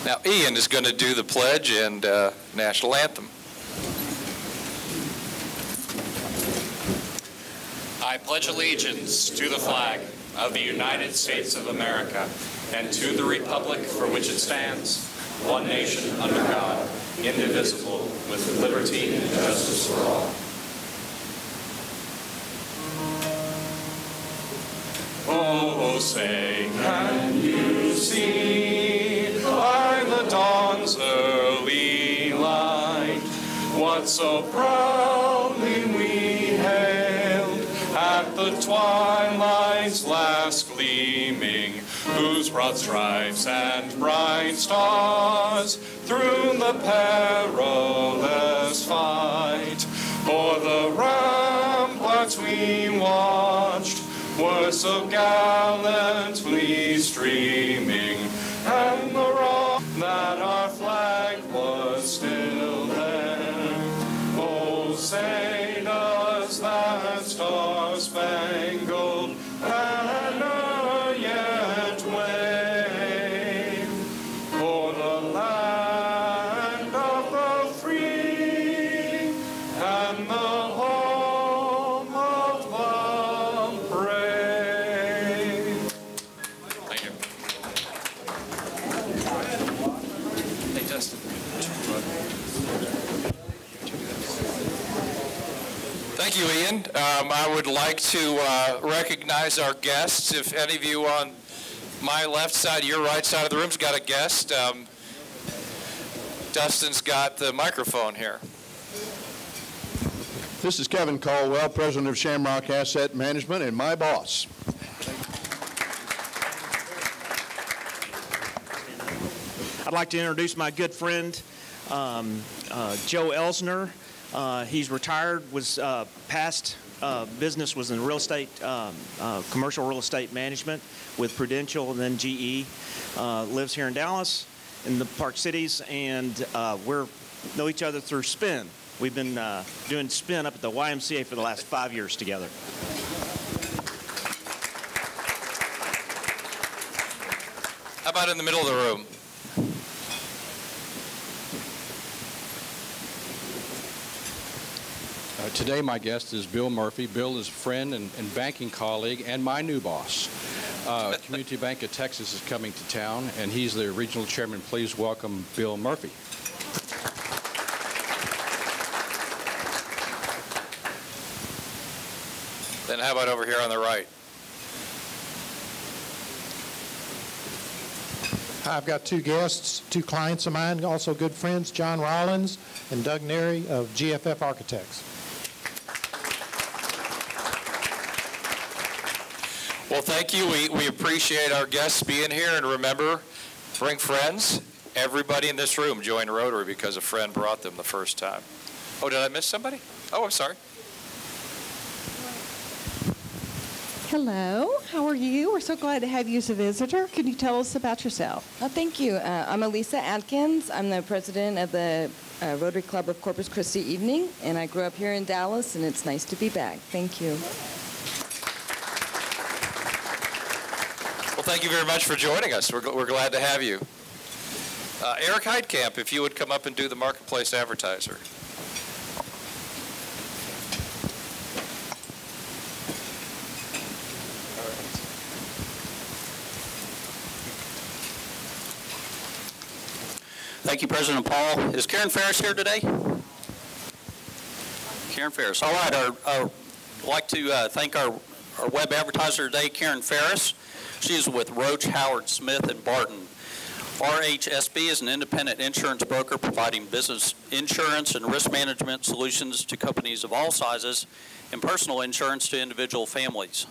Now, Ian is going to do the pledge and national anthem. I pledge allegiance to the flag of the United States of America and to the republic for which it stands, one nation under God, indivisible, with liberty and justice for all. Oh, say, can you see by the dawn's early light what so proudly we hailed at the twilight's last gleaming, whose broad stripes and bright stars through the perilous fight o'er the ramparts we watched were so gallantly streaming, and the rock that our flag was still there. Oh, say does that star-spangled banner yet wave o'er the land of the free and the home of the brave? Thank you. Hey, Justin. Thank you, Ian. I would like to recognize our guests. If any of you on my left side, your right side of the room's got a guest, Dustin's got the microphone here. This is Kevin Caldwell, president of Shamrock Asset Management, and my boss. I'd like to introduce my good friend, Joe Elsner. He's retired, was past business was in real estate, commercial real estate management with Prudential and then GE. Lives here in Dallas, in the Park Cities, and we know each other through Spin. We've been doing Spin up at the YMCA for the last 5 years together. How about in the middle of the room? Today my guest is Bill Murphy. Bill is a friend and banking colleague and my new boss. Community Bank of Texas is coming to town, and he's the regional chairman. Please welcome Bill Murphy. Then how about over here on the right? I've got two guests, two clients of mine, also good friends, John Rollins and Doug Neri of GFF Architects. Well, thank you. We appreciate our guests being here, and remember, bring friends. Everybody in this room joined Rotary because a friend brought them the first time. Oh, did I miss somebody? Oh, I'm sorry. Hello, how are you? We're so glad to have you as a visitor. Can you tell us about yourself? Thank you. I'm Elisa Atkins. I'm the president of the Rotary Club of Corpus Christi Evening, and I grew up here in Dallas, and it's nice to be back. Thank you. Well, thank you very much for joining us. We're glad to have you. Eric Heidkamp, if you would come up and do the Marketplace Advertiser. Thank you, President Paul. Is Karen Ferris here today? Karen Ferris. All right. I'd like to thank our web advertiser today, Karen Ferris. She's with Roach, Howard, Smith, and Barton. RHSB is an independent insurance broker providing business insurance and risk management solutions to companies of all sizes and personal insurance to individual families.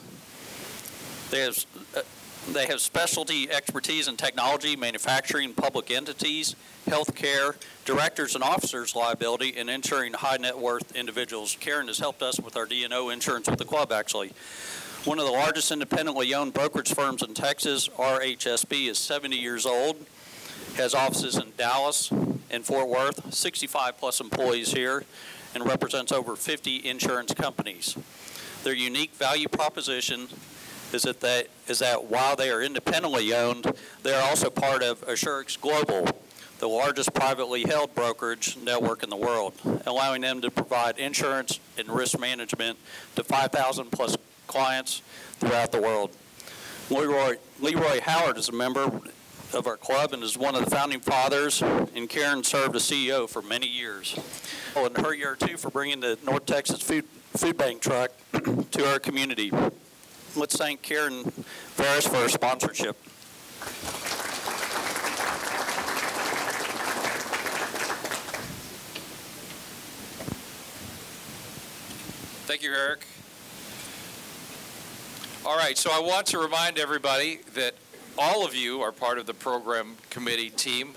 They have specialty expertise in technology, manufacturing, public entities, healthcare, directors and officers liability, and insuring high net worth individuals. Karen has helped us with our D&O insurance with the club, actually. One of the largest independently owned brokerage firms in Texas, RHSB, is 70 years old, has offices in Dallas and Fort Worth, 65 plus employees here, and represents over 50 insurance companies. Their unique value proposition is that while they are independently owned, they are also part of Assurix Global, the largest privately held brokerage network in the world, allowing them to provide insurance and risk management to 5,000 plus clients throughout the world. Leroy Howard is a member of our club and is one of the founding fathers, and Karen served as CEO for many years. And her year too for bringing the North Texas Food Bank truck to our community. Let's thank Karen Ferris for her sponsorship. Thank you, Eric. All right, so I want to remind everybody that all of you are part of the program committee team.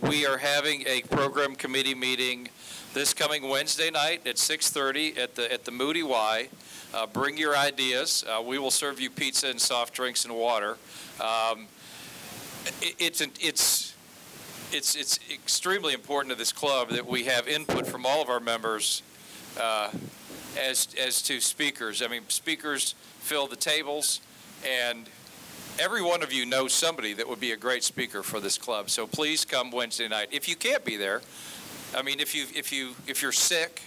We are having a program committee meeting this coming Wednesday night at 6:30 at the Moody Y. Bring your ideas. We will serve you pizza and soft drinks and water. It's extremely important to this club that we have input from all of our members as to speakers. I mean, speakers fill the tables, and every one of you knows somebody that would be a great speaker for this club. So please come Wednesday night. If you can't be there, I mean, if you're sick,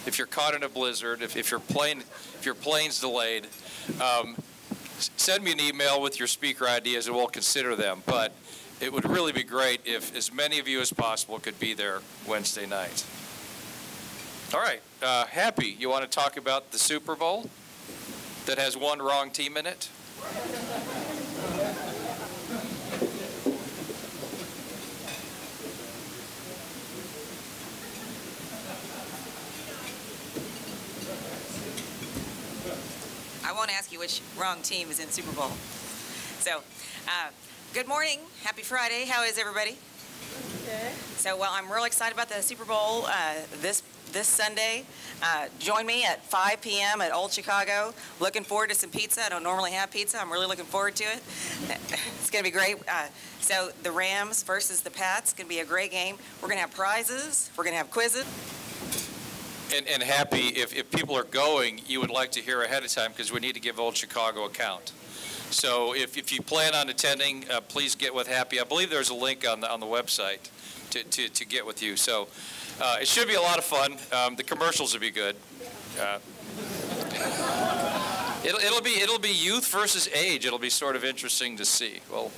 if you're caught in a blizzard, if your plane's delayed, send me an email with your speaker ideas and we'll consider them. But it would really be great if as many of you as possible could be there Wednesday night. All right, Happy, you want to talk about the Super Bowl that has one wrong team in it? I won't ask you which wrong team is in Super Bowl. So, good morning. Happy Friday. How is everybody? Okay. So, well, I'm real excited about the Super Bowl this Sunday. Join me at 5 p.m. at Old Chicago. Looking forward to some pizza. I don't normally have pizza. I'm really looking forward to it. It's going to be great. So, the Rams versus the Pats. Going to be a great game. We're going to have prizes. We're going to have quizzes. And Happy, if people are going, you would like to hear ahead of time because we need to give Old Chicago a count. So if you plan on attending, please get with Happy. I believe there's a link on the website to get with you. So it should be a lot of fun. The commercials will be good. It'll be youth versus age. It'll be sort of interesting to see. Well,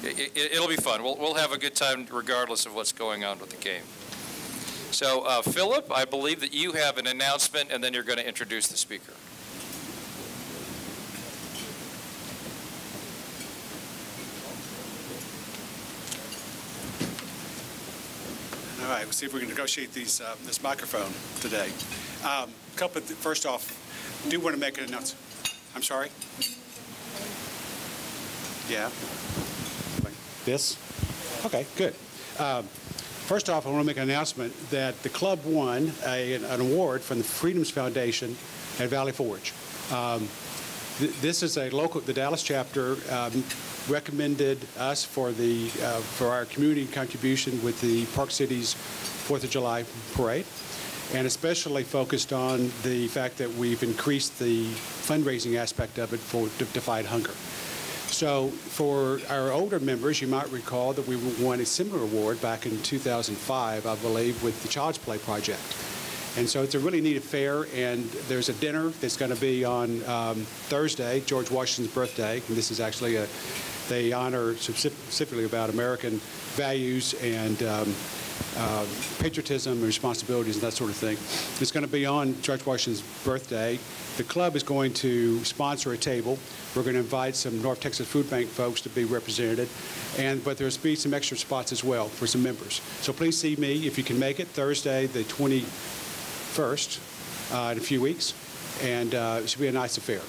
it'll be fun. We'll have a good time regardless of what's going on with the game. So, Philip, I believe that you have an announcement, and then you're going to introduce the speaker. All right, we'll see if we can negotiate this microphone today. First off, I do want to make an announcement. I'm sorry? Yeah? This? Okay, good. First off, I want to make an announcement that the club won an award from the Freedoms Foundation at Valley Forge. This is the Dallas chapter recommended us for our community contribution with the Park City's 4th of July parade, and especially focused on the fact that we've increased the fundraising aspect of it to fight hunger. So for our older members, you might recall that we won a similar award back in 2005, I believe, with the Child's Play Project. And so it's a really neat affair, and there's a dinner that's going to be on Thursday, George Washington's birthday, and this is actually they honor specifically about American values and patriotism and responsibilities and that sort of thing. It's going to be on George Washington's birthday. The club is going to sponsor a table. We're going to invite some North Texas Food Bank folks to be represented, but there's be some extra spots as well for some members. So please see me if you can make it Thursday, the 21st, in a few weeks, and it should be a nice affair.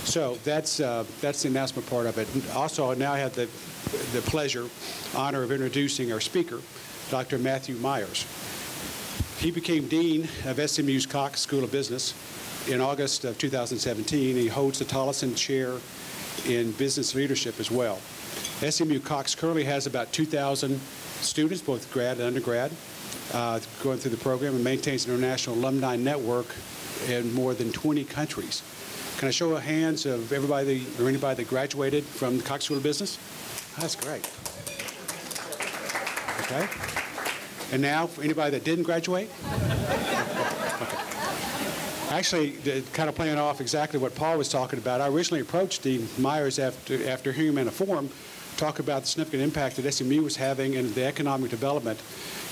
So that's the announcement part of it. And also, now I have the honor of introducing our speaker, Dr. Matthew Myers. He became Dean of SMU's Cox School of Business in August of 2017. He holds the Tolleson Chair in Business Leadership as well. SMU Cox currently has about 2,000 students, both grad and undergrad, going through the program, and maintains an international alumni network in more than 20 countries. Can I show of hands of everybody or anybody that graduated from the Cox School of Business? That's great. Okay. And now, for anybody that didn't graduate? Okay. Actually, kind of playing off exactly what Paul was talking about, I originally approached Dean Myers after hearing him in a forum, talk about the significant impact that SMU was having in the economic development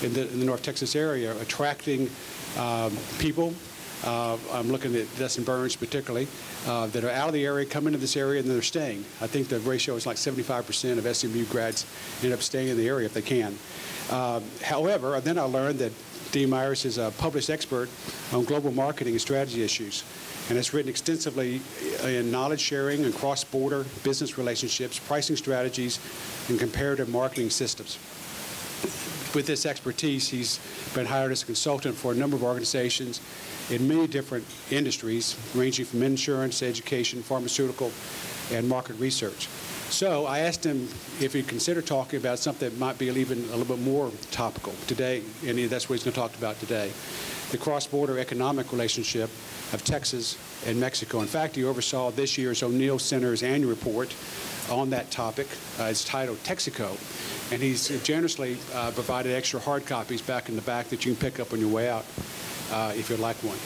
in the North Texas area, attracting people. I'm looking at Dustin Burns particularly, that are out of the area, come into this area, and then they're staying. I think the ratio is like 75% of SMU grads end up staying in the area if they can. However, then I learned that Dean Myers is a published expert on global marketing and strategy issues, and has written extensively in knowledge sharing and cross-border business relationships, pricing strategies, and comparative marketing systems. With this expertise, he's been hired as a consultant for a number of organizations in many different industries, ranging from insurance, education, pharmaceutical, and market research. So I asked him if he'd consider talking about something that might be even a little bit more topical today, and that's what he's going to talk about today, the cross-border economic relationship of Texas and Mexico. In fact, he oversaw this year's O'Neill Center's annual report on that topic. It's titled Texico, and he's generously provided extra hard copies back in the back that you can pick up on your way out if you'd like one.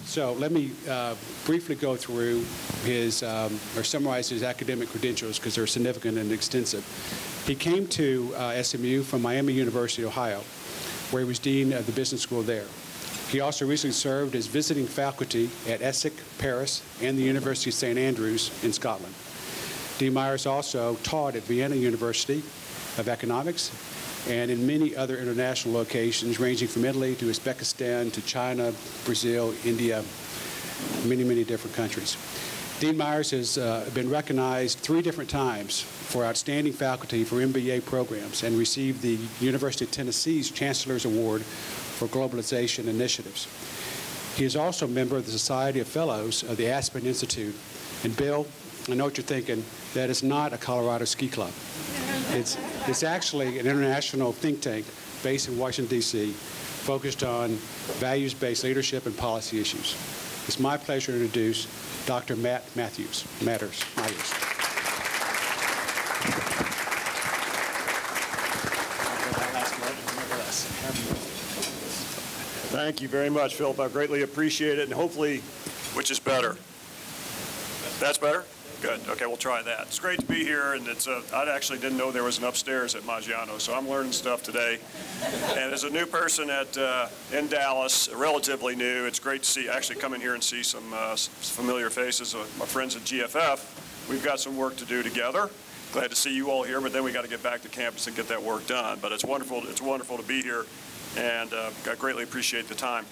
So let me briefly go through his, or summarize his academic credentials because they're significant and extensive. He came to SMU from Miami University, Ohio, where he was dean of the business school there. He also recently served as visiting faculty at ESSEC, Paris, and the University of St. Andrews in Scotland. Dean Myers also taught at Vienna University of Economics and in many other international locations, ranging from Italy to Uzbekistan to China, Brazil, India, many, many different countries. Dean Myers has been recognized 3 different times for outstanding faculty for MBA programs and received the University of Tennessee's Chancellor's Award for Globalization Initiatives. He is also a member of the Society of Fellows of the Aspen Institute. And Bill, I know what you're thinking, that is not a Colorado ski club. It's actually an international think tank based in Washington, D.C., focused on values-based leadership and policy issues. It's my pleasure to introduce Dr. Matt Myers. Thank you very much, Philip. I greatly appreciate it, and hopefully, which is better? That's better? Good. Okay, we'll try that. It's great to be here, and I actually didn't know there was an upstairs at Maggiano, so I'm learning stuff today. And as a new person in Dallas, relatively new, it's great to actually come in here and see some familiar faces of my friends at GFF. We've got some work to do together. Glad to see you all here, but then we got to get back to campus and get that work done. But it's wonderful. It's wonderful to be here, and I greatly appreciate the time.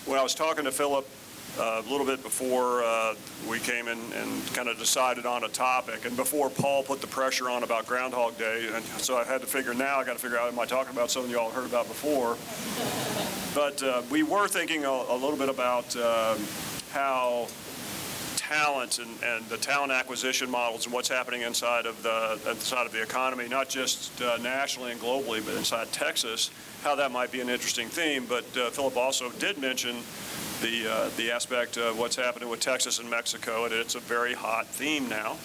When I was talking to Philip a little bit before we came in and kind of decided on a topic, and before Paul put the pressure on about Groundhog Day, and so I had to figure I got to figure out, am I talking about something you all heard about before? But we were thinking a little bit about how talent and the talent acquisition models and what's happening inside of the economy, not just nationally and globally, but inside Texas, how that might be an interesting theme. But Philip also did mention the aspect of what's happening with Texas and Mexico, and it's a very hot theme now.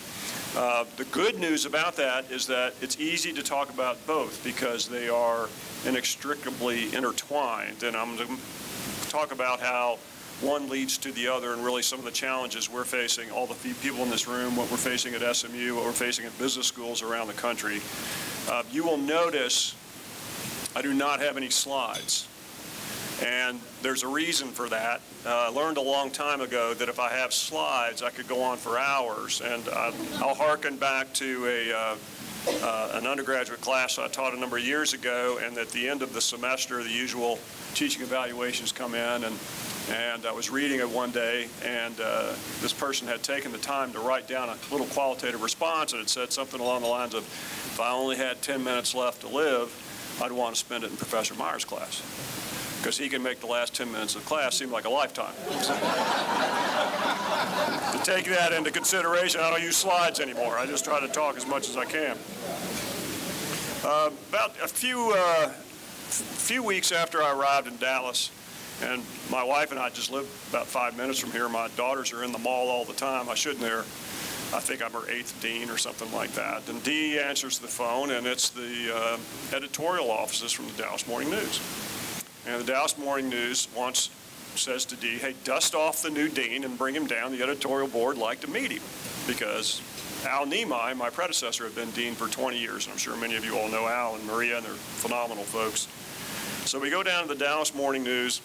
The good news about that is that it's easy to talk about both because they are inextricably intertwined, and I'm going to talk about how one leads to the other and really some of the challenges we're facing, all the people in this room, what we're facing at SMU, what we're facing at business schools around the country. You will notice I do not have any slides. And there's a reason for that. I learned a long time ago that if I have slides, I could go on for hours. And I'll hearken back to an undergraduate class I taught a number of years ago, and at the end of the semester, the usual teaching evaluations come in, and I was reading it one day, and this person had taken the time to write down a little qualitative response, and it said something along the lines of, if I only had 10 minutes left to live, I'd want to spend it in Professor Myers' class, because he can make the last 10 minutes of class seem like a lifetime. To take that into consideration, I don't use slides anymore. I just try to talk as much as I can. About a few weeks after I arrived in Dallas, And my wife and I just live about 5 minutes from here. My daughters are in the mall all the time. I shouldn't there. I think I'm her 8th dean or something like that. And Dee answers the phone, and it's the editorial offices from the Dallas Morning News. And the Dallas Morning News says to Dee, hey, dust off the new dean and bring him down. The editorial board like to meet him, because Al Nemai, my predecessor, had been dean for 20 years, and I'm sure many of you all know Al and Maria, and they're phenomenal folks. So we go down to the Dallas Morning News,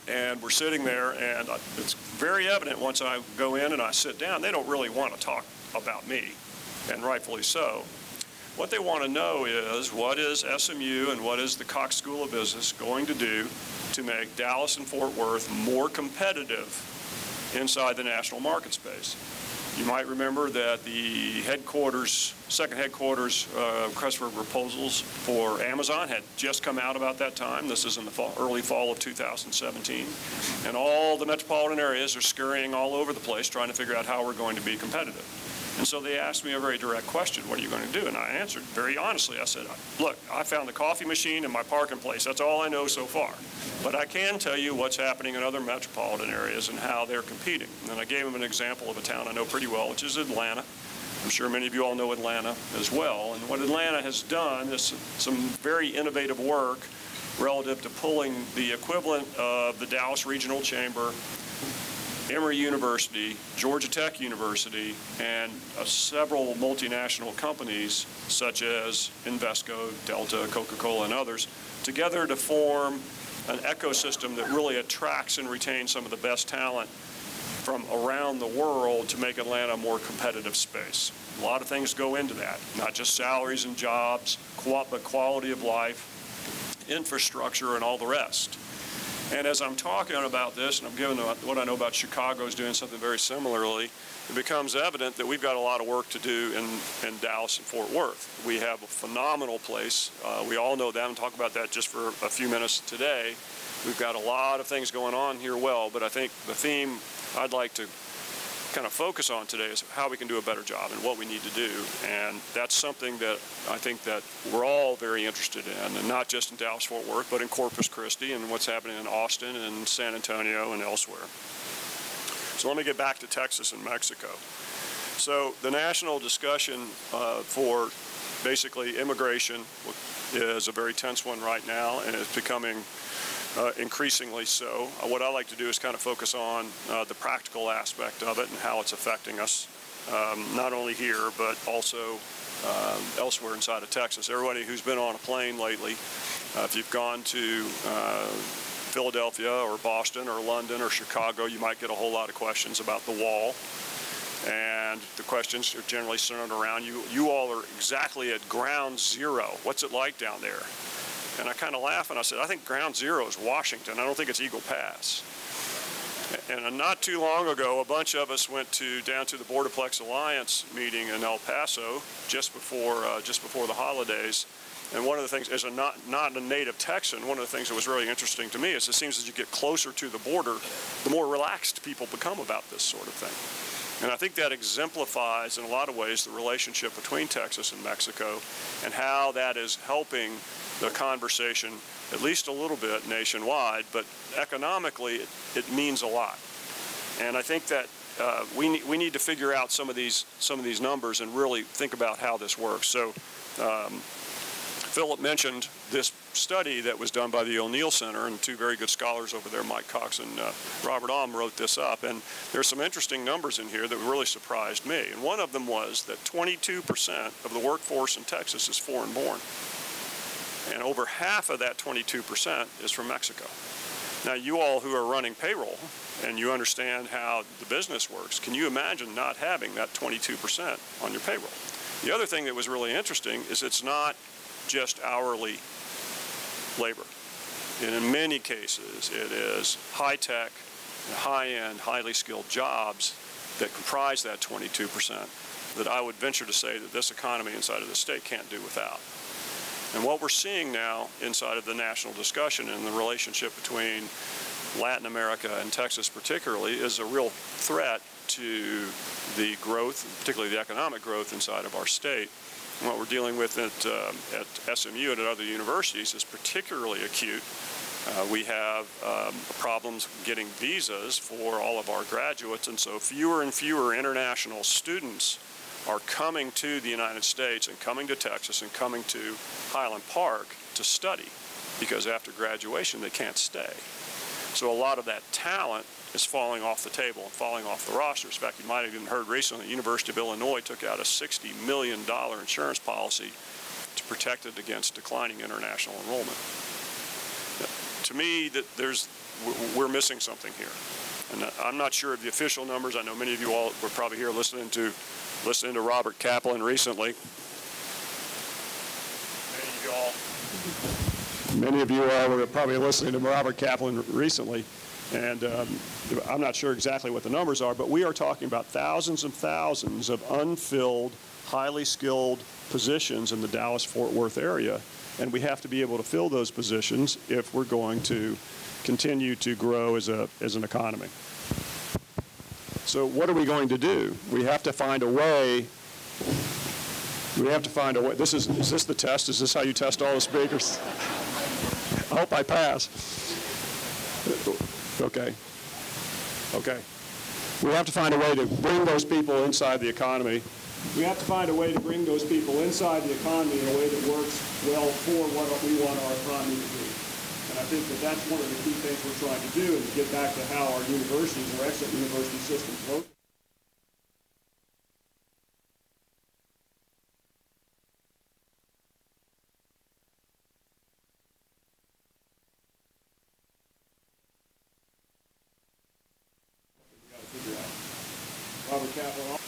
and we're sitting there, and it's very evident once I go in and I sit down, they don't really want to talk about me, and rightfully so. What they want to know is, what is SMU and what is the Cox School of Business going to do to make Dallas and Fort Worth more competitive inside the national market space? You might remember that the second headquarters request for proposals for Amazon had just come out about that time. This is in the early fall of 2017. And all the metropolitan areas are scurrying all over the place trying to figure out how we're going to be competitive. And so they asked me a very direct question, what are you going to do? And I answered very honestly. I said, look, I found the coffee machine in my parking place. That's all I know so far. But I can tell you what's happening in other metropolitan areas and how they're competing. And I gave them an example of a town I know pretty well, which is Atlanta. I'm sure many of you all know Atlanta as well. And what Atlanta has done is some very innovative work relative to pulling the equivalent of the Dallas Regional Chamber, Emory University, Georgia Tech University, and several multinational companies such as Invesco, Delta, Coca-Cola, and others together to form an ecosystem that really attracts and retains some of the best talent from around the world to make Atlanta a more competitive space. A lot of things go into that, not just salaries and jobs, but quality of life, infrastructure, and all the rest. And as I'm talking about this, and I'm giving what I know about Chicago is doing something very similarly, it becomes evident that we've got a lot of work to do in Dallas and Fort Worth. We have a phenomenal place. We all know that, and talk about that just for a few minutes today. We've got a lot of things going on here well, but I think the theme I'd like to kind of focus on today is how we can do a better job and what we need to do. And that's something that I think that we're all very interested in, and not just in Dallas-Fort Worth, but in Corpus Christi and what's happening in Austin and San Antonio and elsewhere. So let me get back to Texas and Mexico. So the national discussion for basically immigration is a very tense one right now, and it's becoming increasingly so. What I like to do is kind of focus on the practical aspect of it and how it's affecting us, not only here, but also elsewhere inside of Texas. Everybody who's been on a plane lately, if you've gone to Philadelphia or Boston or London or Chicago, you might get a whole lot of questions about the wall. And the questions are generally centered around you all are exactly at ground zero. What's it like down there? And I kind of laugh and I said, I think ground zero is Washington. I don't think it's Eagle Pass. And not too long ago, a bunch of us went down to the Borderplex Alliance meeting in El Paso just before the holidays. And one of the things, as not a native Texan, one of the things that was really interesting to me is it seems as you get closer to the border, the more relaxed people become about this sort of thing. And I think that exemplifies in a lot of ways the relationship between Texas and Mexico and how that is helping the conversation at least a little bit nationwide, but economically it means a lot. And I think that we need to figure out some of these numbers and really think about how this works. So Philip mentioned this study that was done by the O'Neill Center, and two very good scholars over there, Mike Cox and Robert Alm, wrote this up. And there's some interesting numbers in here that really surprised me. And one of them was that 22% of the workforce in Texas is foreign-born. And over half of that 22% is from Mexico. Now, you all who are running payroll and you understand how the business works, can you imagine not having that 22% on your payroll? The other thing that was really interesting is it's not just hourly labor. And in many cases, it is high-tech, high-end, highly skilled jobs that comprise that 22% that I would venture to say that this economy inside of the state can't do without. And what we're seeing now inside of the national discussion and the relationship between Latin America and Texas particularly is a real threat to the growth, particularly the economic growth inside of our state. And what we're dealing with at SMU and at other universities is particularly acute We have problems getting visas for all of our graduates, and so fewer and fewer international students are coming to the United States and coming to Texas and coming to Highland Park to study, because after graduation they can't stay. So a lot of that talent is falling off the table and falling off the rosters. In fact, you might have even heard recently the University of Illinois took out a $60 million insurance policy to protect it against declining international enrollment. To me, we're missing something here. And I'm not sure of the official numbers. I know many of you all were probably here listening to Robert Kaplan recently. Many of you all were probably listening to Robert Kaplan recently, and I'm not sure exactly what the numbers are, but we are talking about thousands and thousands of unfilled, highly skilled positions in the Dallas-Fort Worth area, and we have to be able to fill those positions if we're going to continue to grow as an economy. So what are we going to do? We have to find a way. Is this the test? Is this how you test all the speakers? I hope I pass. Okay. Okay. We have to find a way to bring those people inside the economy. We have to find a way to bring those people inside the economy in a way that works well for what we want our economy to be. And I think that's one of the key things we're trying to do, is get back to how our universities, our excellent university systems work. Robert Kaplan.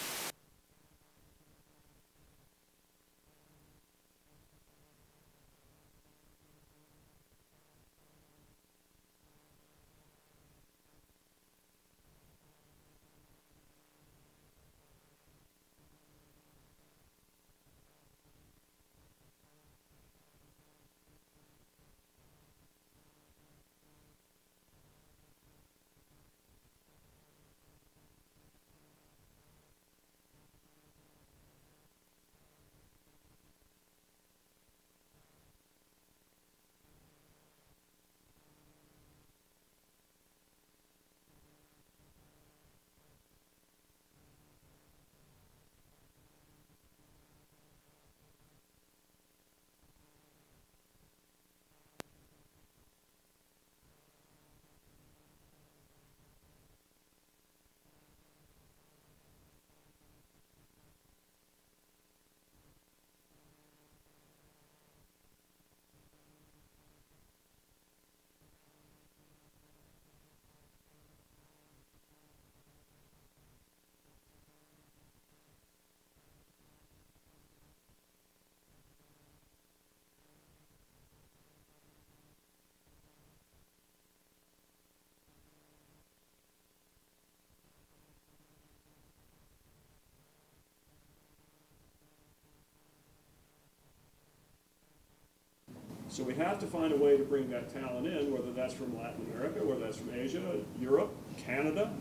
So we have to find a way to bring that talent in, whether that's from Latin America, whether that's from Asia, Europe, Canada,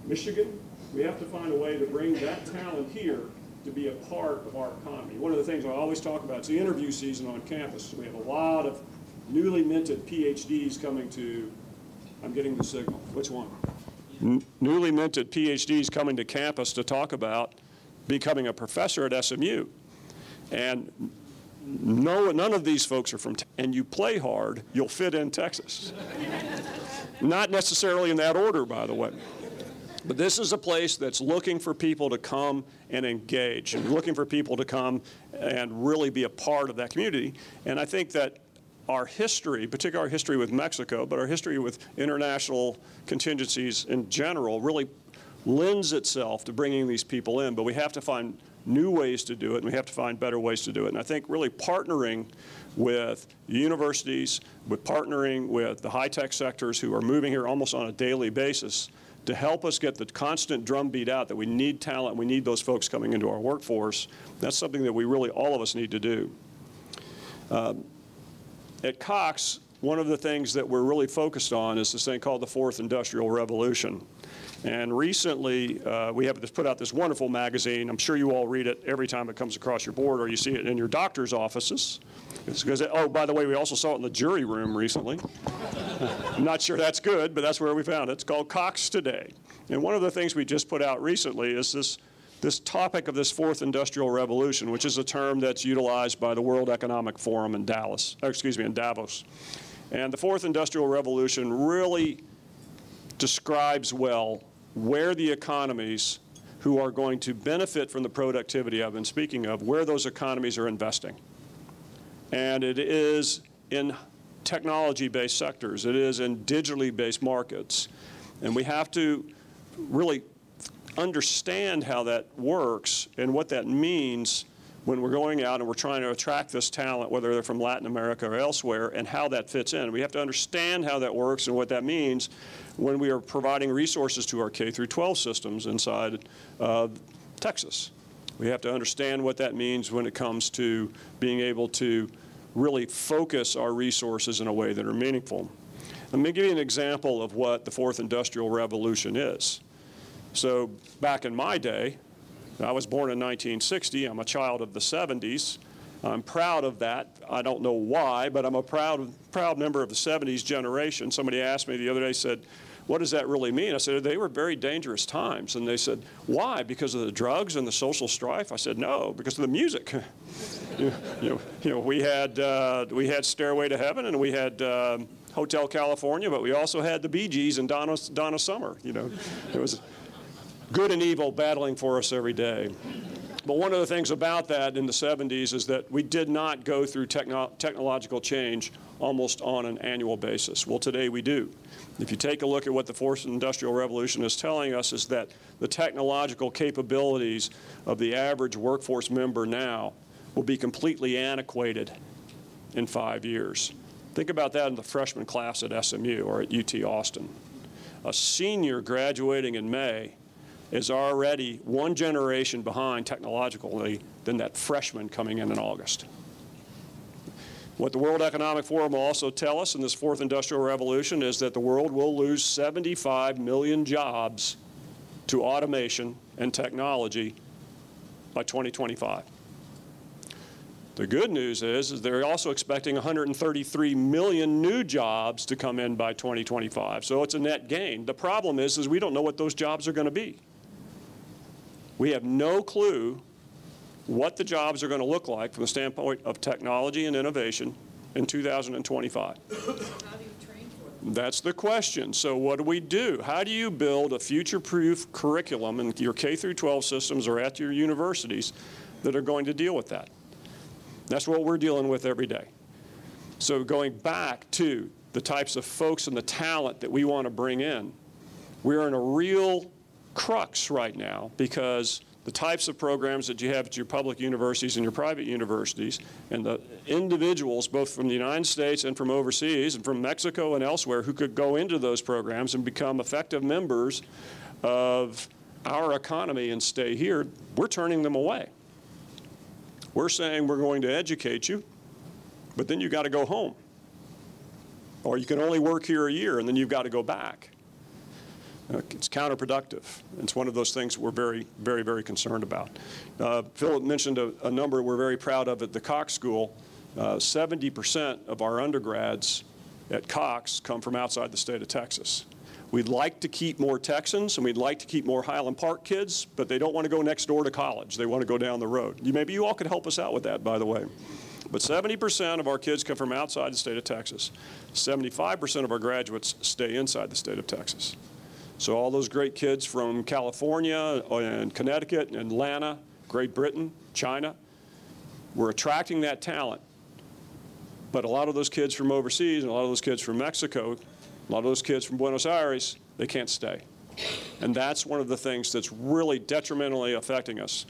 Michigan. We have to find a way to bring that talent here to be a part of our economy. One of the things I always talk about is the interview season on campus. We have a lot of newly minted PhDs coming to, I'm getting the signal, which one? Newly minted PhDs coming to campus to talk about becoming a professor at SMU. And none of these folks are from, and you play hard, you'll fit in Texas. Not necessarily in that order, by the way. But this is a place that's looking for people to come and engage, and looking for people to come and really be a part of that community. And I think that our history, particularly our history with Mexico, but our history with international contingencies in general, really lends itself to bringing these people in. But we have to find new ways to do it, and we have to find better ways to do it. And I think really partnering with universities, with partnering with the high-tech sectors who are moving here almost on a daily basis to help us get the constant drumbeat out that we need talent, we need those folks coming into our workforce. That's something that we really, all of us, need to do. At Cox, one of the things that we're really focused on is this thing called the Fourth Industrial Revolution. And recently, we have just put out this wonderful magazine. I'm sure you all read it every time it comes across your board, or you see it in your doctor's offices. It's because oh, by the way, we also saw it in the jury room recently. I'm not sure that's good, but that's where we found it. It's called Cox Today. And one of the things we just put out recently is this topic of this fourth industrial revolution, which is a term that's utilized by the World Economic Forum in Davos. And the fourth industrial revolution really describes well where the economies who are going to benefit from the productivity I've been speaking of, where those economies are investing. And it is in technology-based sectors. It is in digitally based markets. And we have to really understand how that works and what that means when we're going out and we're trying to attract this talent, whether they're from Latin America or elsewhere, and how that fits in. We have to understand how that works and what that means when we are providing resources to our K through 12 systems inside Texas. We have to understand what that means when it comes to being able to really focus our resources in a way that are meaningful. Let me give you an example of what the fourth industrial revolution is. So back in my day, I was born in 1960. I'm a child of the 70s. I'm proud of that. I don't know why, but I'm a proud member of the 70s generation. Somebody asked me the other day, said, what does that really mean? I said, they were very dangerous times. And they said, why? Because of the drugs and the social strife? I said, no, because of the music. We had Stairway to Heaven, and we had Hotel California, but we also had the Bee Gees and Donna Summer. It was good and evil battling for us every day. But one of the things about that in the 70s is that we did not go through technological change almost on an annual basis. Well, today we do. If you take a look at what the fourth industrial revolution is telling us, is that the technological capabilities of the average workforce member now will be completely antiquated in 5 years. Think about that in the freshman class at SMU or at UT Austin. A senior graduating in May is already one generation behind technologically than that freshman coming in August. What the World Economic Forum will also tell us in this fourth industrial revolution is that the world will lose 75 million jobs to automation and technology by 2025. The good news is they're also expecting 133 million new jobs to come in by 2025. So it's a net gain. The problem is we don't know what those jobs are going to be. We have no clue what the jobs are going to look like from the standpoint of technology and innovation in 2025. How do you train for them? That's the question. So what do? How do you build a future-proof curriculum in your K through 12 systems or at your universities that are going to deal with that? That's what we're dealing with every day. So going back to the types of folks and the talent that we want to bring in, we're in a real crux right now because the types of programs that you have at your public universities and your private universities and the individuals both from the United States and from overseas and from Mexico and elsewhere who could go into those programs and become effective members of our economy and stay here, we're turning them away. We're saying we're going to educate you, but then you've got to go home. Or you can only work here a year and then you've got to go back. It's counterproductive. It's one of those things we're very, very, very concerned about. Philip mentioned a number we're very proud of at the Cox School. 70% of our undergrads at Cox come from outside the state of Texas. We'd like to keep more Texans, and we'd like to keep more Highland Park kids, but they don't want to go next door to college. They want to go down the road. Maybe you all could help us out with that, by the way. But 70% of our kids come from outside the state of Texas. 75% of our graduates stay inside the state of Texas. So all those great kids from California and Connecticut and Atlanta, Great Britain, China, we're attracting that talent. But a lot of those kids from overseas and a lot of those kids from Mexico, a lot of those kids from Buenos Aires, they can't stay. And that's one of the things that's really detrimentally affecting us.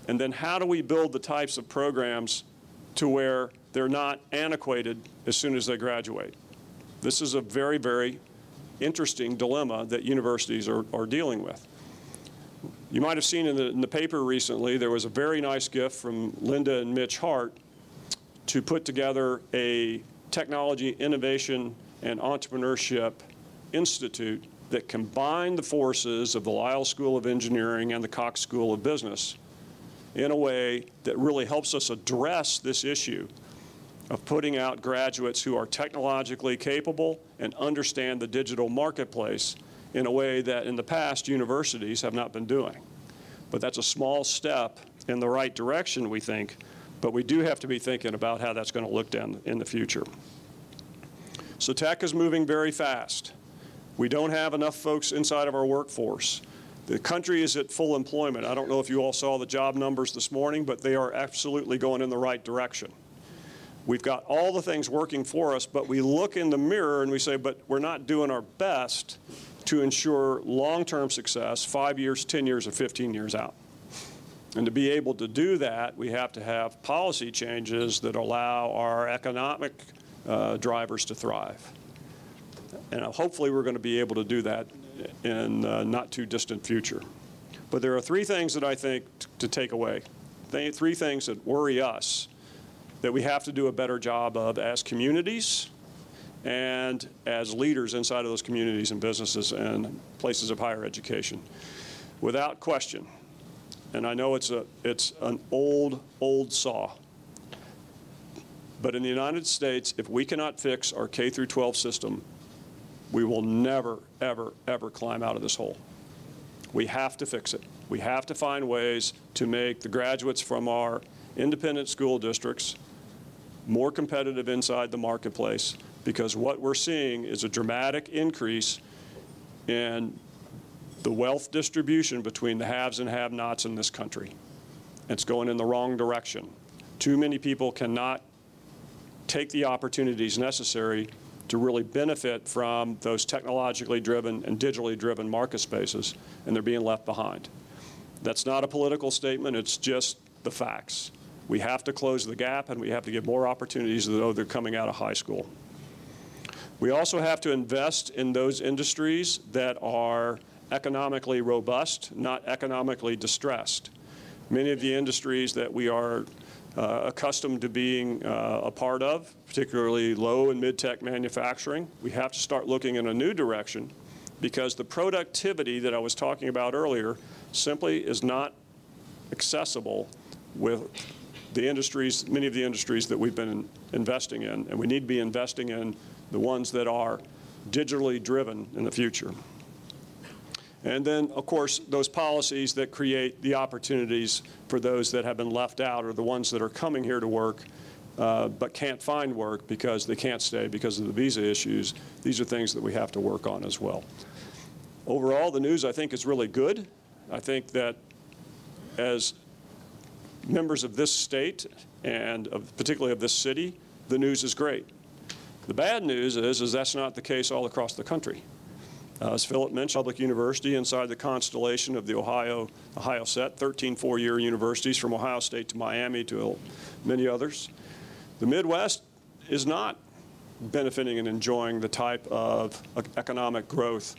And then how do we build the types of programs to where they're not antiquated as soon as they graduate? This is a very, very interesting dilemma that universities are dealing with. You might have seen in the paper recently, there was a very nice gift from Linda and Mitch Hart to put together a technology, innovation, and entrepreneurship institute that combine the forces of the Lyell School of Engineering and the Cox School of Business in a way that really helps us address this issue of putting out graduates who are technologically capable and understand the digital marketplace in a way that in the past universities have not been doing. But that's a small step in the right direction, we think, but we do have to be thinking about how that's going to look down in the future. So tech is moving very fast. We don't have enough folks inside of our workforce. The country is at full employment. I don't know if you all saw the job numbers this morning, but they are absolutely going in the right direction. We've got all the things working for us, but we look in the mirror and we say, but we're not doing our best to ensure long-term success 5 years, 10 years, or 15 years out. And to be able to do that, we have to have policy changes that allow our economic drivers to thrive. And hopefully we're going to be able to do that in not too distant future. But there are three things that I think to take away, three things that worry us that we have to do a better job of as communities and as leaders inside of those communities and businesses and places of higher education. Without question, and I know it's an old saw, but in the United States, if we cannot fix our K through 12 system, we will never, ever, ever climb out of this hole. We have to fix it. We have to find ways to make the graduates from our independent school districts more competitive inside the marketplace, because what we're seeing is a dramatic increase in the wealth distribution between the haves and have-nots in this country. It's going in the wrong direction. Too many people cannot take the opportunities necessary to really benefit from those technologically driven and digitally driven market spaces, and they're being left behind. That's not a political statement, it's just the facts. We have to close the gap, and we have to give more opportunities to those that are coming out of high school. We also have to invest in those industries that are economically robust, not economically distressed. Many of the industries that we are accustomed to being a part of, particularly low and mid-tech manufacturing, we have to start looking in a new direction, because the productivity that I was talking about earlier simply is not accessible with the industries, many of the industries that we've been investing in, and we need to be investing in the ones that are digitally driven in the future. And then, of course, those policies that create the opportunities for those that have been left out, or the ones that are coming here to work but can't find work because they can't stay because of the visa issues. These are things that we have to work on as well. Overall, the news, I think, is really good. I think that as members of this state and particularly of this city, the news is great. The bad news is that's not the case all across the country. As Philip mentioned, public university inside the constellation of the Ohio set, 13 four-year universities from Ohio State to Miami to many others. The Midwest is not benefiting and enjoying the type of economic growth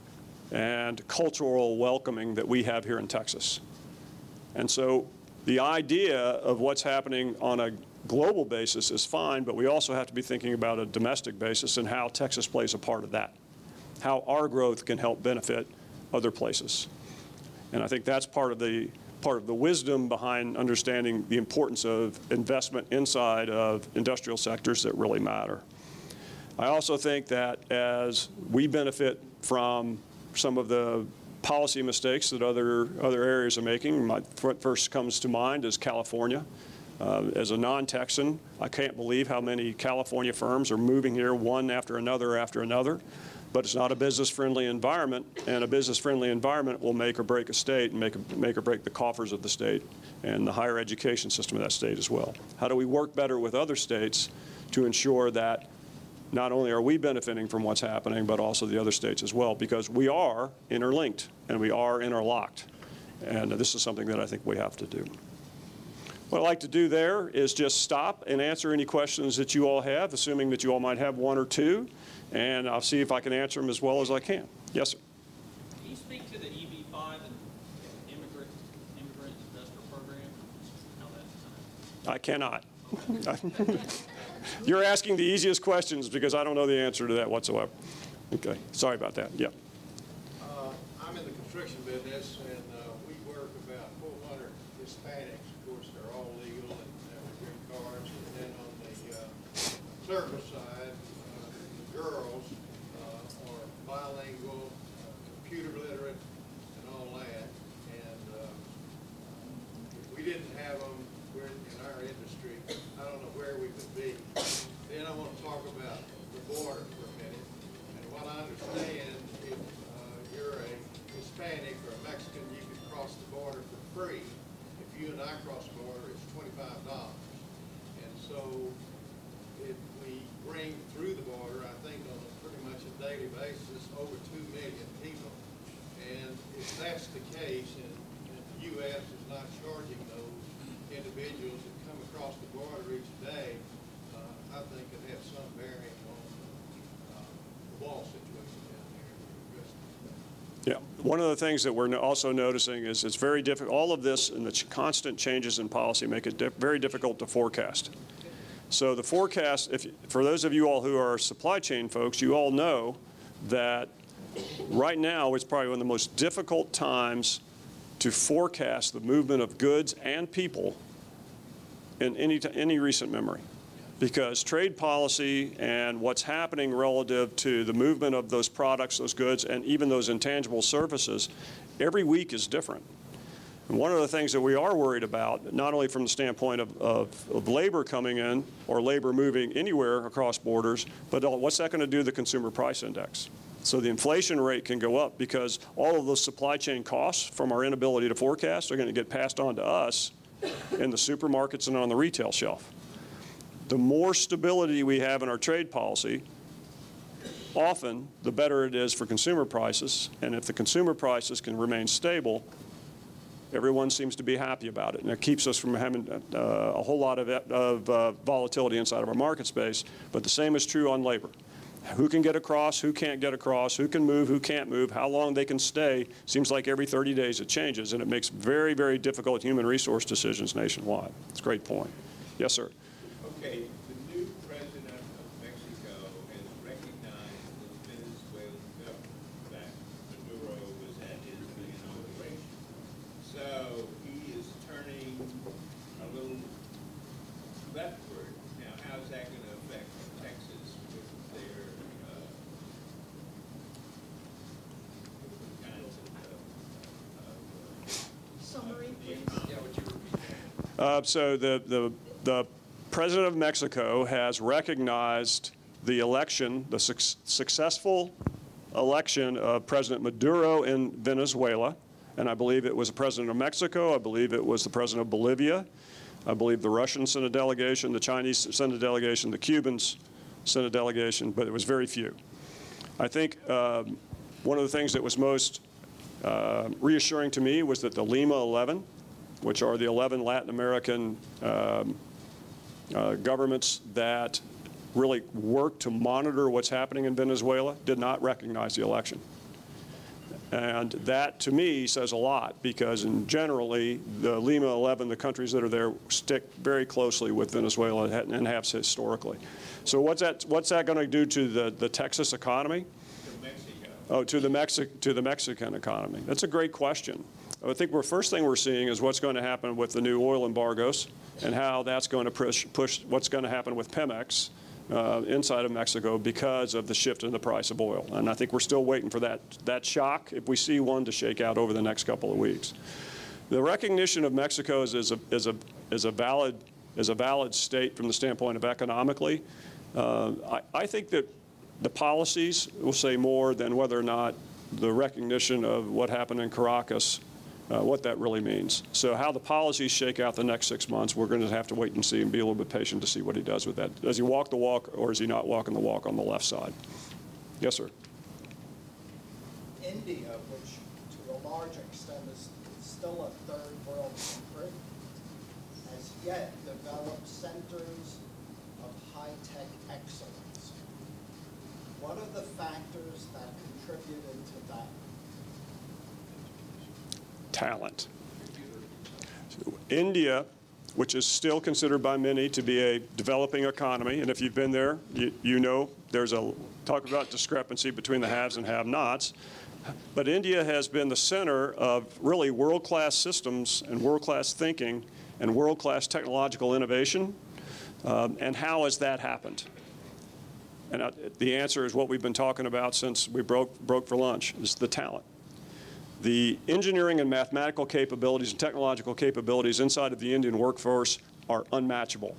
and cultural welcoming that we have here in Texas. And so the idea of what's happening on a global basis is fine, but we also have to be thinking about a domestic basis and how Texas plays a part of that, how our growth can help benefit other places. And I think that's part of the wisdom behind understanding the importance of investment inside of industrial sectors that really matter. I also think that as we benefit from some of the policy mistakes that other areas are making, my first comes to mind is California. As a non-Texan, I can't believe how many California firms are moving here one after another, but it's not a business-friendly environment, and a business-friendly environment will make or break a state and make or break the coffers of the state and the higher education system of that state as well. How do we work better with other states to ensure that not only are we benefiting from what's happening, but also the other states as well, because we are interlinked and we are interlocked, and this is something that I think we have to do. What I'd like to do there is just stop and answer any questions that you all have, assuming that you all might have one or two, and I'll see if I can answer them as well as I can. Yes, sir. Can you speak to the EB-5 and immigrant investor program? How that's I cannot. You're asking the easiest questions because I don't know the answer to that whatsoever. Okay, sorry about that. Yeah. construction business, and we work about 400 Hispanics. Of course, they're all legal and have their green cards. And then on the service side, the girls are bilingual, computer literate, and all that. And if we didn't have them, we're in our industry, I don't know where we would be. Then I want to talk about the border for a minute. And what I understand, if you're a Hispanic or a Mexican, you can cross the border for free. If you and I cross the border, it's $25. And so if we bring through the border, I think on pretty much a daily basis, over 2 million people. And if that's the case, and the U.S. is not charging those individuals that come across the border each day, I think it has some bearing on the wall situation down there. Yeah, one of the things that we're also noticing is it's very difficult. All of this and the constant changes in policy make it very difficult to forecast. So the forecast, for those of you all who are supply chain folks, you all know that right now it's probably one of the most difficult times to forecast the movement of goods and people in any recent memory. Because trade policy and what's happening relative to the movement of those products, those goods, and even those intangible services, every week is different. And one of the things that we are worried about, not only from the standpoint of labor coming in or labor moving anywhere across borders, but what's that going to do to the consumer price index? So the inflation rate can go up because all of those supply chain costs from our inability to forecast are going to get passed on to us in the supermarkets and on the retail shelf. The more stability we have in our trade policy, often the better it is for consumer prices. And if the consumer prices can remain stable, everyone seems to be happy about it. And it keeps us from having a whole lot of volatility inside of our market space. But the same is true on labor. Who can get across, who can't get across, who can move, who can't move, how long they can stay. Seems like every 30 days it changes, and it makes very, very difficult human resource decisions nationwide. It's a great point. Yes, sir. Okay, the new president of Mexico has recognized the Venezuelan government that Maduro was at his inauguration. So he is turning a little leftward. Now, how's that going to affect Texas with their kinds of summary, please? Yeah, would you repeat? So the President of Mexico has recognized the election, the successful election of President Maduro in Venezuela, and I believe it was the President of Mexico, I believe it was the President of Bolivia, I believe the Russians sent a delegation, the Chinese sent a delegation, the Cubans sent a delegation, but it was very few. I think one of the things that was most reassuring to me was that the Lima 11, which are the 11 Latin American governments that really work to monitor what's happening in Venezuela, did not recognize the election. And that, to me, says a lot, because generally, the Lima 11, the countries that are there, stick very closely with Venezuela and have historically. So what's that going to do to the Texas economy? To Mexico. Oh, to the Mexican economy. That's a great question. I think the first thing we're seeing is what's going to happen with the new oil embargoes and how that's going to push what's going to happen with Pemex inside of Mexico because of the shift in the price of oil. And I think we're still waiting for that shock, if we see one, to shake out over the next couple of weeks. The recognition of Mexico as a valid state from the standpoint of economically, I think that the policies will say more than whether or not the recognition of what happened in Caracas, what that really means. So how the policies shake out the next 6 months, we're going to have to wait and see and be a little bit patient to see what he does with that. Does he walk the walk, or is he not walking the walk on the left side? Yes, sir. India, which to a large extent is still a third world country, has yet developed centers of high-tech excellence. What are the factors that contributed to that? Talent. So India, which is still considered by many to be a developing economy, and if you've been there, you know there's talk about discrepancy between the haves and have-nots. But India has been the center of really world-class systems and world-class thinking and world-class technological innovation. And how has that happened? And the answer is what we've been talking about since we broke for lunch, is the talent. The engineering and mathematical capabilities and technological capabilities inside of the Indian workforce are unmatchable.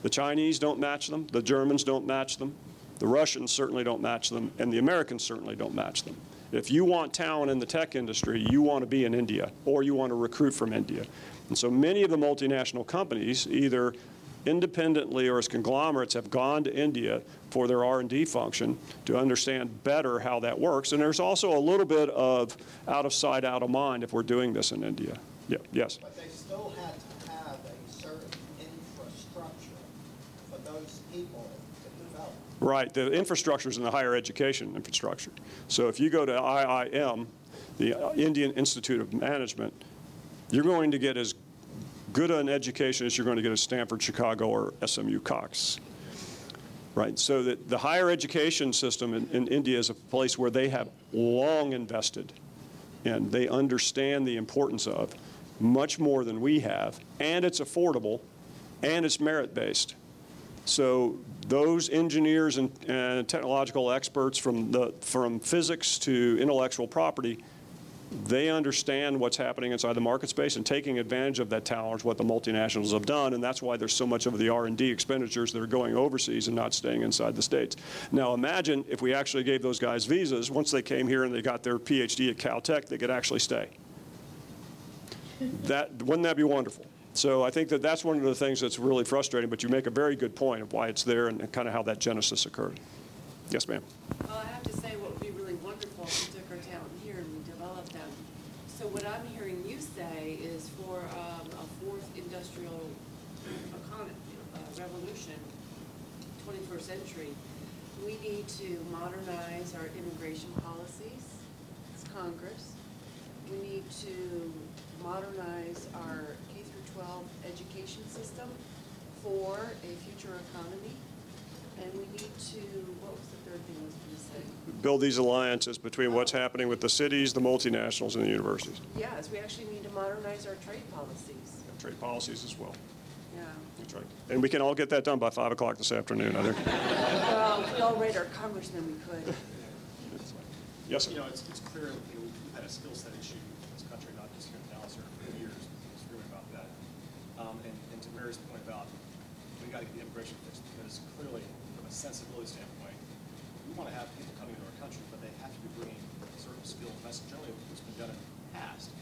The Chinese don't match them, the Germans don't match them, the Russians certainly don't match them, and the Americans certainly don't match them. If you want talent in the tech industry, you want to be in India, or you want to recruit from India. And so many of the multinational companies, either independently or as conglomerates, have gone to India for their R&D function to understand better how that works. And there's also a little bit of out of sight, out of mind if we're doing this in India. Yeah, yes? But they still had to have a certain infrastructure for those people to develop. Right. The infrastructure is in the higher education infrastructure. So if you go to IIM, the Indian Institute of Management, you're going to get as good an education as you're going to get at Stanford, Chicago, or SMU Cox. Right. So that the higher education system in India is a place where they have long invested, and they understand the importance of much more than we have, and it's affordable, and it's merit-based. So those engineers and technological experts from physics to intellectual property, they understand what's happening inside the market space, and taking advantage of that talent is what the multinationals have done, and that's why there's so much of the R&D expenditures that are going overseas and not staying inside the States. Now imagine if we actually gave those guys visas, once they came here and they got their PhD at Caltech, they could actually stay. Wouldn't that be wonderful? So I think that that's one of the things that's really frustrating, but you make a very good point of why it's there and kind of how that genesis occurred. Yes, ma'am. Well, I have to say what would be really wonderful if we took our talent here and we developed them. So what I'm hearing you say is for a fourth industrial revolution, 21st century, we need to modernize our immigration policies. It's Congress. We need to modernize our K-12 education system for a future economy. And we need to, what was the third thing I was going to say? Build these alliances between what's happening with the cities, the multinationals, and the universities. Yes, we actually need to modernize our trade policies. Trade policies as well. Yeah. That's right. And we can all get that done by 5 o'clock this afternoon, I think. Well, if we all rate our congressmen, we could. Yes, sir. You know, it's clear that we've had a skill set issue in this country, not just here in Dallas, or for years. It's really about that. And to Mary's point about we got to get the immigration fixed, because clearly, from a sensibility standpoint, we want to have people coming into our country, but they have to be bringing certain skills. That's generally what's been done in the past.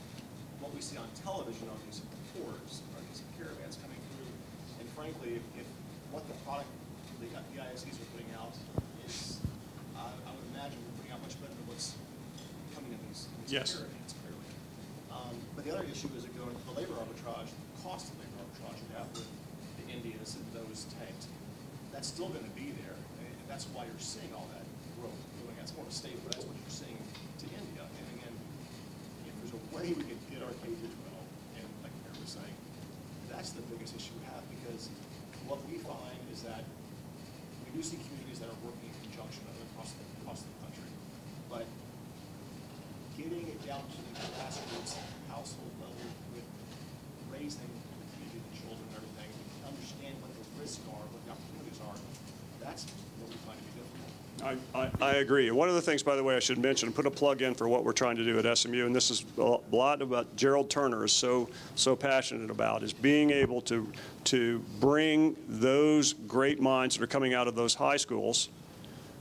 What we see on television are these reporters, are these caravans coming through, and frankly, if what the product the ISCs are putting out is, I would imagine we're putting out much better than what's coming in these Yes. caravans, clearly. But the other issue is that going to the labor arbitrage, the cost of labor arbitrage you have with the Indians and those tanked. That's still going to be there, and that's why you're seeing all that growth going. That's more stable, but that's what you're seeing to India. And again, if there's a way we could get our K-12, and like Mary was saying, that's the biggest issue we have, because what we find is that we do see communities that are working in conjunction across the country, but getting it down to the grassroots household level with raising the community, the children and everything, understand what the risks are, what the opportunities are, that's what we find to be difficult. I agree. One of the things, by the way, I should mention, put a plug in for what we're trying to do at SMU, and this is a lot of what Gerald Turner is so passionate about, is being able to bring those great minds that are coming out of those high schools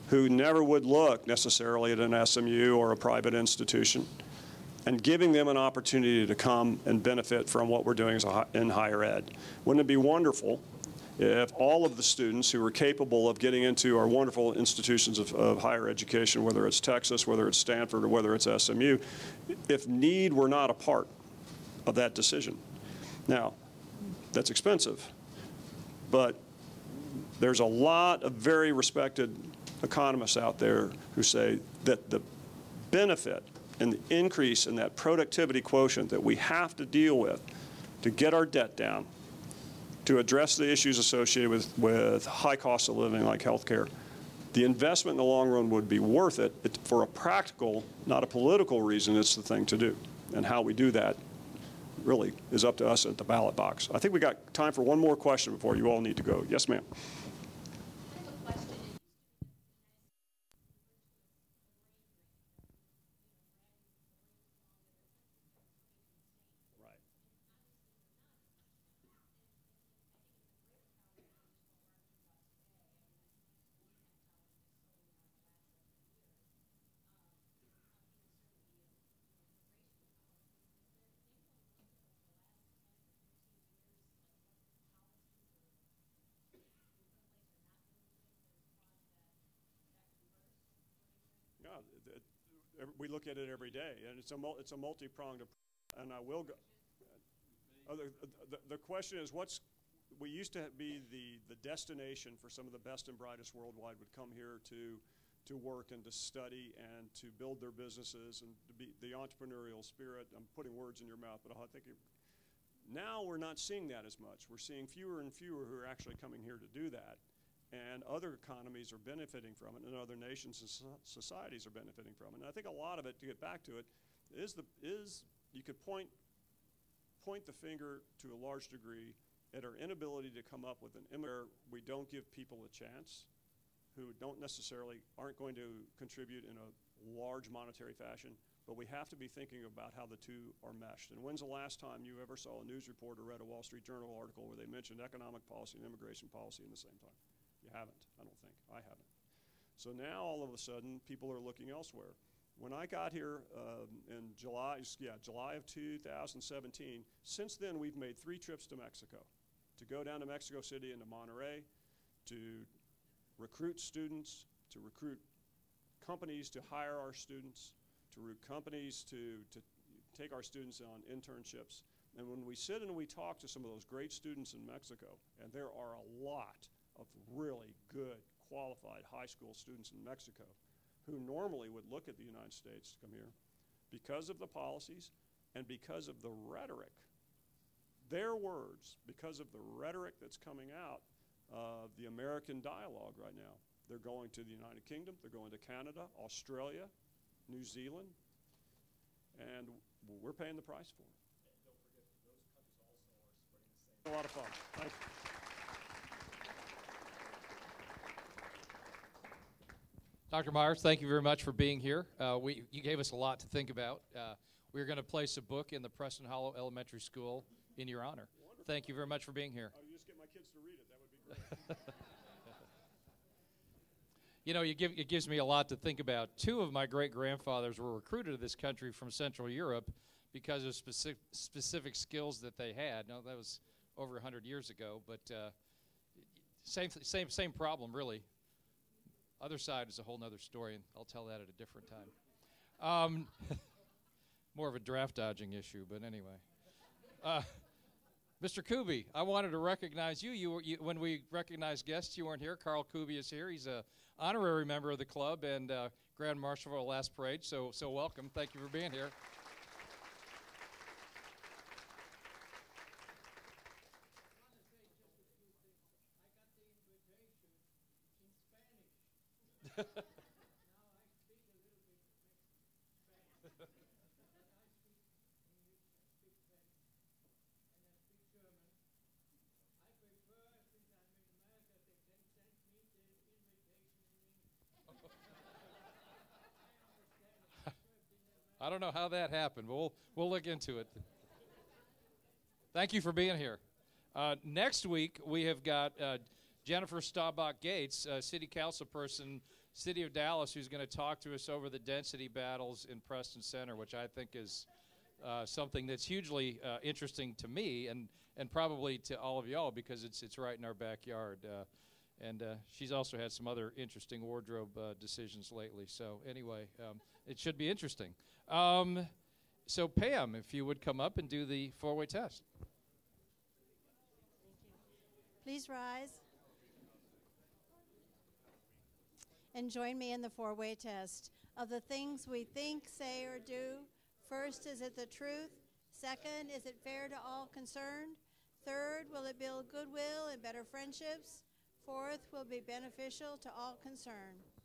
who never would look necessarily at an SMU or a private institution, and giving them an opportunity to come and benefit from what we're doing in higher ed. Wouldn't it be wonderful if all of the students who are capable of getting into our wonderful institutions of higher education, whether it's Texas, whether it's Stanford, or whether it's SMU, if need were not a part of that decision? Now, that's expensive, but there's a lot of very respected economists out there who say that the benefit and the increase in that productivity quotient that we have to deal with to get our debt down, to address the issues associated with high cost of living like health care, the investment in the long run would be worth it. For a practical, not a political reason, it's the thing to do. And how we do that really is up to us at the ballot box. I think we got time for one more question before you all need to go. Yes, ma'am. We look at it every day, and it's a multi-pronged approach. And I will go. The question is, we used to be the destination for some of the best and brightest worldwide would come here to work and to study and to build their businesses and to be the entrepreneurial spirit. I'm putting words in your mouth, but I think now we're not seeing that as much. We're seeing fewer and fewer who are actually coming here to do that. And other economies are benefiting from it, and other nations and societies are benefiting from it. And I think a lot of it, to get back to it, is you could point the finger to a large degree at our inability to come up with an image where we don't give people a chance, who aren't going to contribute in a large monetary fashion, but we have to be thinking about how the two are meshed. And when's the last time you ever saw a news report or read a Wall Street Journal article where they mentioned economic policy and immigration policy in the same time? You haven't, I don't think. I haven't. So now all of a sudden, people are looking elsewhere. When I got here in July of 2017, since then we've made 3 trips to Mexico, to go down to Mexico City and to Monterrey, to recruit students, to recruit companies to hire our students, to recruit companies to take our students on internships. And when we sit and we talk to some of those great students in Mexico, and there are a lot of really good, qualified high school students in Mexico who normally would look at the United States to come here because of the policies and because of the rhetoric, their words, because of the rhetoric that's coming out of the American dialogue right now. They're going to the United Kingdom, they're going to Canada, Australia, New Zealand, and we're paying the price for it. And don't forget, those countries also are spreading the same. A lot of fun. Thank you. Dr. Myers, thank you very much for being here. You gave us a lot to think about. We're going to place a book in the Preston Hollow Elementary School in your honor. Wonderful. Thank you very much for being here. I'll just get my kids to read it. That would be great. You know, it gives me a lot to think about. 2 of my great-grandfathers were recruited to this country from Central Europe because of specific skills that they had. Now, that was over 100 years ago, but same problem, really. Other side is a whole nother story, and I'll tell that at a different time. More of a draft dodging issue, but anyway. Mr. Kuby, I wanted to recognize you. When we recognized guests, you weren't here. Carl Kuby is here. He's an honorary member of the club and Grand Marshal of the last parade, so welcome. Thank you for being here. I don't know how that happened, but we'll look into it. Thank you for being here. Next week, we have got Jennifer Staubach Gates, City Council person, City of Dallas, who's going to talk to us over the density battles in Preston Center, which I think is something that's hugely interesting to me and probably to all of y'all because it's right in our backyard. And she's also had some other interesting wardrobe decisions lately. So anyway, it should be interesting. So Pam, if you would come up and do the four-way test. Please rise. And join me in the four-way test. Of the things we think, say, or do, first, is it the truth? Second, is it fair to all concerned? Third, will it build goodwill and better friendships? forth will be beneficial to all concerned.